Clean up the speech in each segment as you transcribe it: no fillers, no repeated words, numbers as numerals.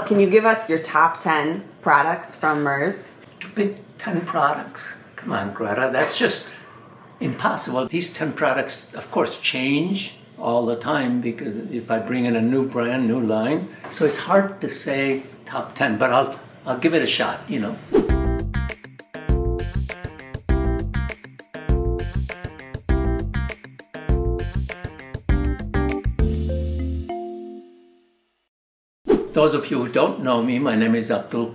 Can you give us your top 10 products from Merz? To pick 10 products? Come on, Greta, that's just impossible. These 10 products, of course, change all the time because if I bring in a new brand, new line, so it's hard to say top 10, but I'll give it a shot, you know. Those of you who don't know me, my name is Abdul,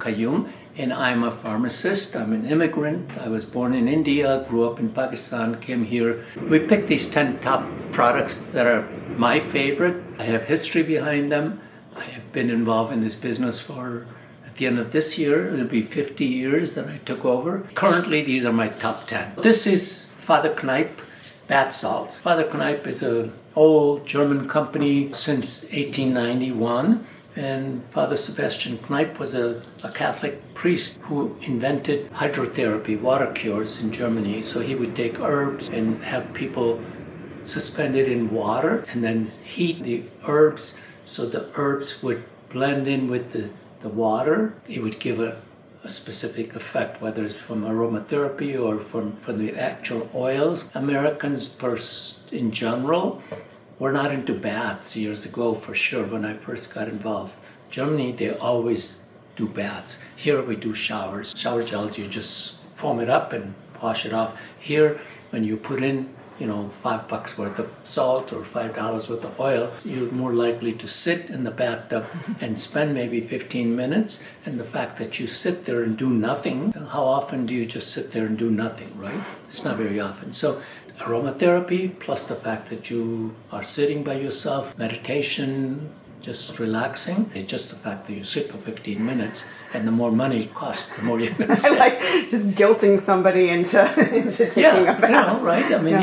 and I'm a pharmacist. I'm an immigrant. I was born in India, grew up in Pakistan, came here. We picked these 10 top products that are my favorite. I have history behind them. I have been involved in this business for, at the end of this year, it'll be 50 years that I took over. Currently, these are my top 10. This is Father Kneipp bath salts. Father Kneipp is an old German company since 1891. And Father Sebastian Kneipp was a Catholic priest who invented hydrotherapy, water cures in Germany. So he would take herbs and have people suspended in water and then heat the herbs so the herbs would blend in with the water. It would give a specific effect, whether it's from aromatherapy or from the actual oils. Americans in general were not into baths years ago, for sure, when I first got involved. Germany, they always do baths. Here we do showers. Shower gels, you just foam it up and wash it off. Here, when you put in, $5 worth of salt or $5 worth of oil, you're more likely to sit in the bathtub and spend maybe 15 minutes. And the fact that you sit there and do nothing, how often do you just sit there and do nothing, right? It's not very often. So aromatherapy, plus the fact that you are sitting by yourself, meditation, just relaxing. It's just the fact that you sit for 15 minutes, and the more money it costs, the more you're going to sit. I like just guilting somebody into taking a bath. Right? I mean,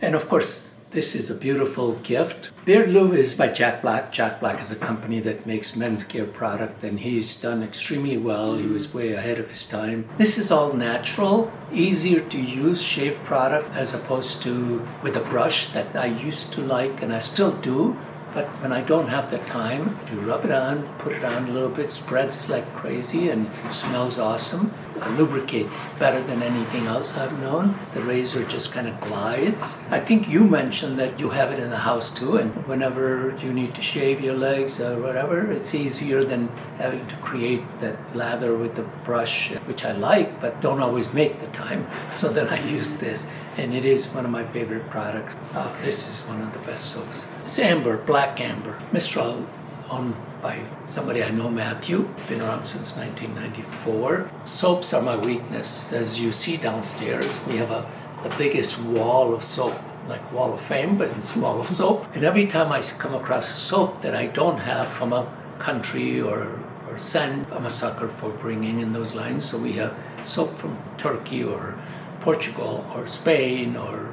And of course, this is a beautiful gift. Beard Lube is by Jack Black. Jack Black is a company that makes men's care product, and he's done extremely well. He was way ahead of his time. This is all natural, easier to use shave product as opposed to with a brush that I used to like, and I still do. But when I don't have the time, you rub it on, put it on a little bit, spreads like crazy and smells awesome. I lubricate better than anything else I've known. The razor just kind of glides. I think you mentioned that you have it in the house too, and whenever you need to shave your legs or whatever, it's easier than having to create that lather with the brush, which I like, but don't always make the time. So then I use this. And it is one of my favorite products. This is one of the best soaps. It's amber, black amber. Mistral, owned by somebody I know, Matthew. It's been around since 1994. Soaps are my weakness. As you see downstairs, we have the biggest wall of soap, like Wall of Fame, but it's wall of soap. And every time I come across a soap that I don't have from a country or scent, I'm a sucker for bringing in those lines. So we have soap from Turkey or Portugal or Spain or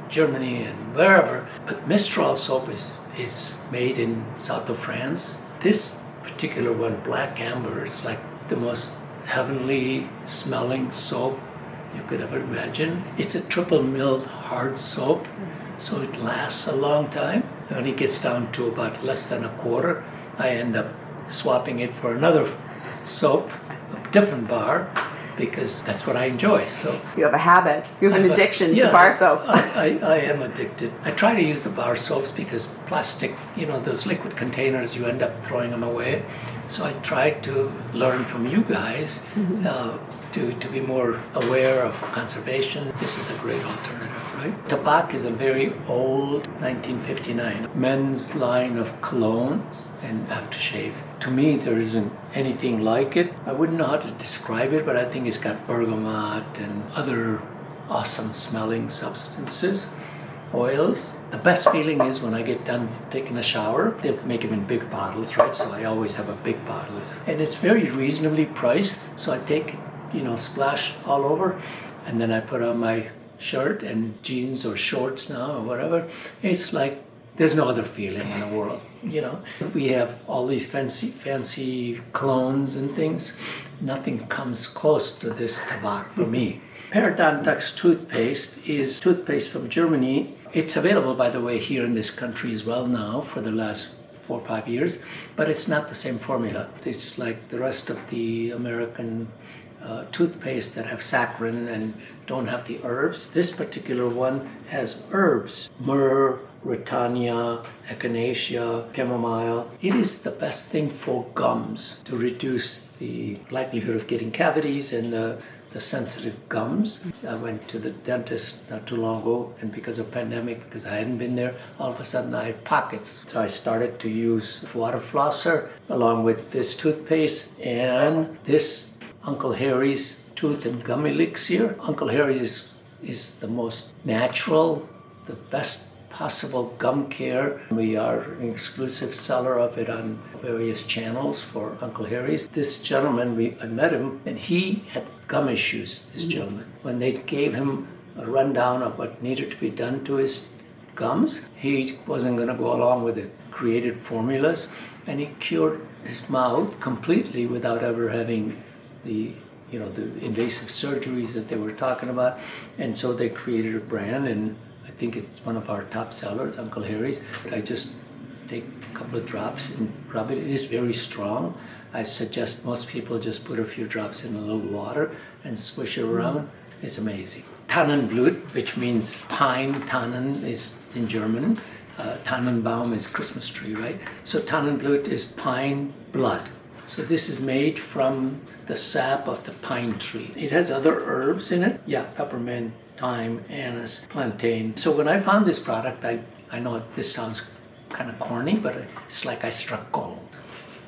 Germany and wherever. But Mistral soap is made in south of France. This particular one, Black Amber, is like the most heavenly smelling soap you could ever imagine. It's a triple milled hard soap, so it lasts a long time. When it gets down to about less than a quarter, I end up swapping it for another soap, a different bar, because that's what I enjoy. So you have a habit. You have an addiction to bar soap. I am addicted. I try to use the bar soaps because plastic, those liquid containers, you end up throwing them away. So I try to learn from you guys to be more aware of conservation. This is a great alternative, right? Tabac is a very old 1959 men's line of colognes and aftershave. To me, there isn't anything like it. I wouldn't know how to describe it, but I think it's got bergamot and other awesome smelling substances, oils. The best feeling is when I get done taking a shower. They make them in big bottles, right? So I always have a big bottle. And it's very reasonably priced, so I take splash all over, and then I put on my shirt and jeans or shorts now or whatever. It's like there's no other feeling in the world, We have all these fancy clones and things. Nothing comes close to this Tabac for me. Parodontax toothpaste is toothpaste from Germany. It's available, by the way, here in this country as well now for the last 4 or 5 years, but it's not the same formula. It's like the rest of the American toothpaste that have saccharin and don't have the herbs. This particular one has herbs: myrrh, Retania, echinacea, chamomile. It is the best thing for gums to reduce the likelihood of getting cavities and the sensitive gums. I went to the dentist not too long ago, and because of pandemic, because I hadn't been there, all of a sudden I had pockets. So I started to use water flosser along with this toothpaste and this Uncle Harry's tooth and gum elixir. Uncle Harry's is the most natural, the best possible gum care. We are an exclusive seller of it on various channels for Uncle Harry's. This gentleman, I met him, and he had gum issues, this gentleman. When they gave him a rundown of what needed to be done to his gums, he wasn't going to go along with the created formulas, and he cured his mouth completely without ever having the invasive surgeries that they were talking about. And so they created a brand, and I think it's one of our top sellers, Uncle Harry's. I just take a couple of drops and rub it. It is very strong. I suggest most people just put a few drops in a little water and swish it around. It's amazing. Tannenblut, which means pine. Tannen is in German. Tannenbaum is Christmas tree, right? So Tannenblut is pine blood. So this is made from the sap of the pine tree. It has other herbs in it. Yeah, peppermint, thyme, anise, plantain. So when I found this product, I know this sounds kind of corny, but it's like I struck gold.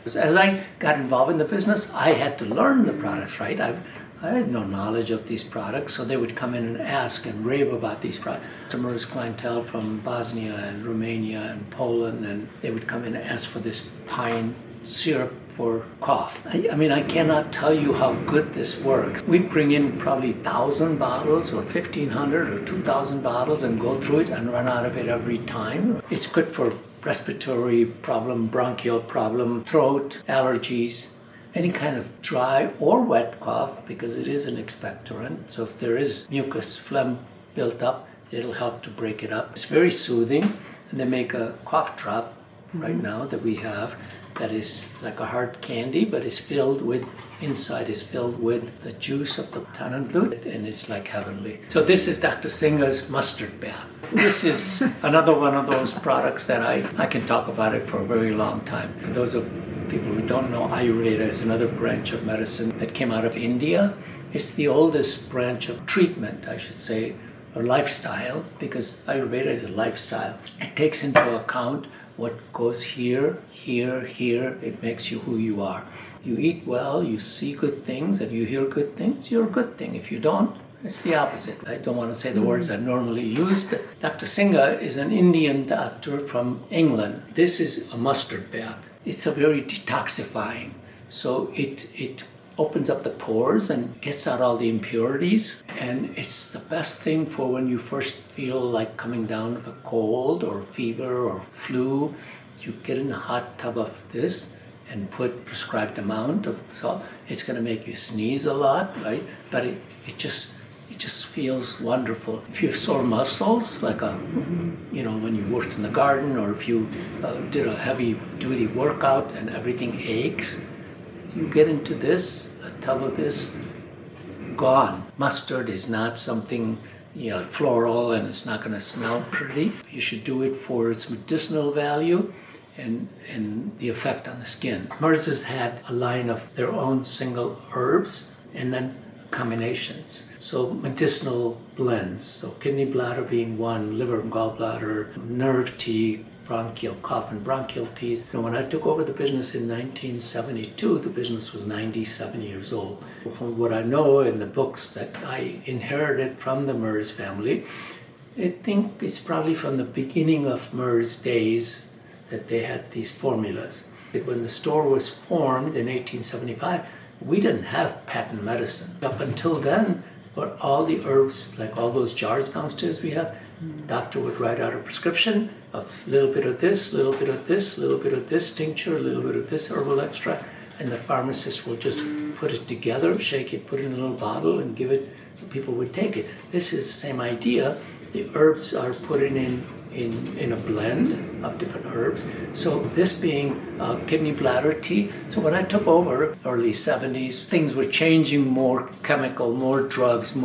As I got involved in the business, I had to learn the products, right? I had no knowledge of these products, so they would come in and ask and rave about these products. Some of this clientele from Bosnia and Romania and Poland, and they would come in and ask for this pine syrup for cough. I cannot tell you how good this works. We bring in probably 1,000 bottles or 1,500 or 2,000 bottles and go through it and run out of it every time. It's good for respiratory problem, bronchial problem, throat, allergies, any kind of dry or wet cough, because it is an expectorant. So if there is mucus, phlegm built up, it'll help to break it up. It's very soothing, and they make a cough drop right now that we have that is like a hard candy, but is filled with, inside is filled with the juice of the Tannenblut, and it's like heavenly. So this is Dr. Singha's mustard bath. This is another one of those products that I can talk about it for a very long time. For those of people who don't know, Ayurveda is another branch of medicine that came out of India. It's the oldest branch of treatment, I should say, or lifestyle, because Ayurveda is a lifestyle. It takes into account what goes here, here, here. It makes you who you are. You eat well, you see good things, if you hear good things, you're a good thing. If you don't, it's the opposite. I don't want to say the words I normally use, but Dr. Singha is an Indian doctor from England. This is a mustard bath. It's a very detoxifying. So it opens up the pores and gets out all the impurities, and it's the best thing for when you first feel like coming down with a cold or fever or flu. You get in a hot tub of this and put prescribed amount of salt. It's going to make you sneeze a lot, right? But it just feels wonderful. If you have sore muscles, like when you worked in the garden, or if you did a heavy duty workout and everything aches, you get into this, a tub of this, gone. Mustard is not something floral, and it's not going to smell pretty. You should do it for its medicinal value and the effect on the skin. Merz has had a line of their own single herbs and then combinations. So medicinal blends. So kidney bladder being one, liver and gallbladder, nerve tea, bronchial cough and bronchial teas. And when I took over the business in 1972, the business was 97 years old. From what I know in the books that I inherited from the Merz family, I think it's probably from the beginning of Merz days that they had these formulas. When the store was formed in 1875, we didn't have patent medicine. Up until then, but all the herbs, like all those jars downstairs we have, doctor would write out a prescription of a little bit of this, little bit of this, little bit of this tincture, a little bit of this herbal extract, and the pharmacist will just put it together, shake it, put it in a little bottle, and give it so people would take it. This is the same idea. The herbs are put in in a blend of different herbs. So this being kidney bladder tea. So when I took over early 70s, things were changing, more chemical, more drugs.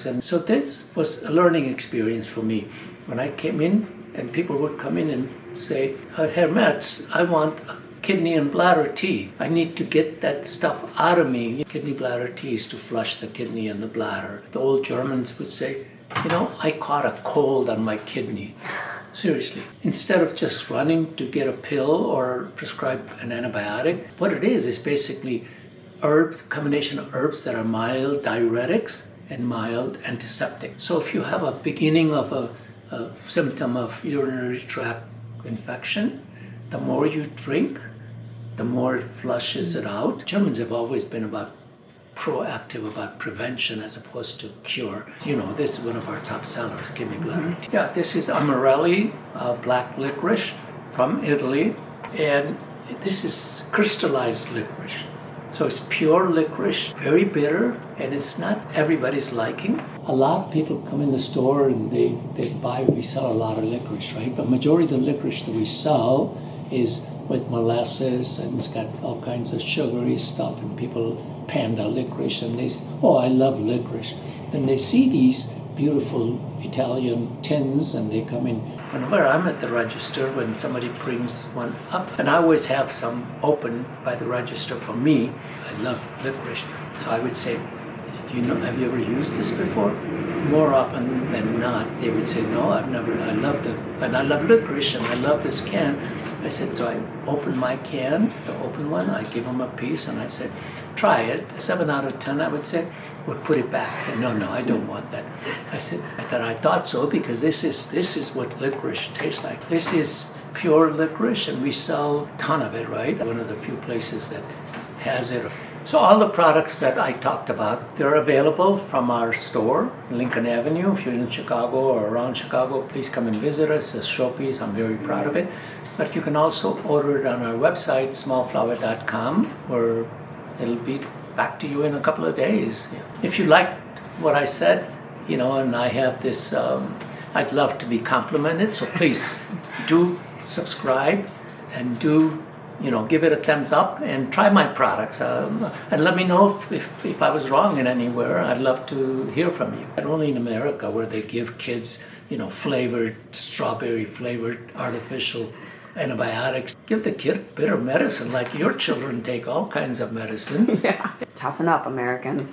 And so this was a learning experience for me. When I came in and people would come in and say, Herr Merz, I want a kidney and bladder tea. I need to get that stuff out of me. Kidney bladder tea is to flush the kidney and the bladder. The old Germans would say, I caught a cold on my kidney. Seriously. Instead of just running to get a pill or prescribe an antibiotic, what it is basically herbs, combination of herbs that are mild diuretics and mild antiseptic. So if you have a beginning of a symptom of urinary tract infection, the more you drink, the more it flushes it out. Germans have always been proactive about prevention as opposed to cure. This is one of our top sellers, kidney bladder tea. Yeah, this is Amarelli black licorice from Italy, and this is crystallized licorice. So it's pure licorice, very bitter, and it's not everybody's liking. A lot of people come in the store and they buy, we sell a lot of licorice, right? But majority of the licorice that we sell is with molasses, and it's got all kinds of sugary stuff, and people panda licorice, and they say, oh, I love licorice. Then they see these beautiful Italian tins, and they come in. Whenever I'm at the register, when somebody brings one up, and I always have some open by the register for me, I love licorice. So I would say, have you ever used this before? More often than not, they would say, no, I've never, I love licorice, and I love this can. I said, so I opened my can, the open one, I give them a piece, and I said, try it. 7 out of 10, I would say, would put it back. I said, no, I don't want that. I thought so, because this is what licorice tastes like. This is pure licorice, and we sell a ton of it, right? One of the few places that has it. So all the products that I talked about, they're available from our store, Lincoln Avenue. If you're in Chicago or around Chicago, please come and visit us. It's a showpiece. I'm very proud of it. But you can also order it on our website, smallflower.com, where it'll be back to you in a couple of days. If you liked what I said, and I have this, I'd love to be complimented. So please do subscribe and do give it a thumbs up and try my products. And let me know if I was wrong in anywhere. I'd love to hear from you. Not only in America, where they give kids, flavored, strawberry flavored, artificial antibiotics. Give the kid bitter medicine like your children take all kinds of medicine. Yeah. Toughen up, Americans.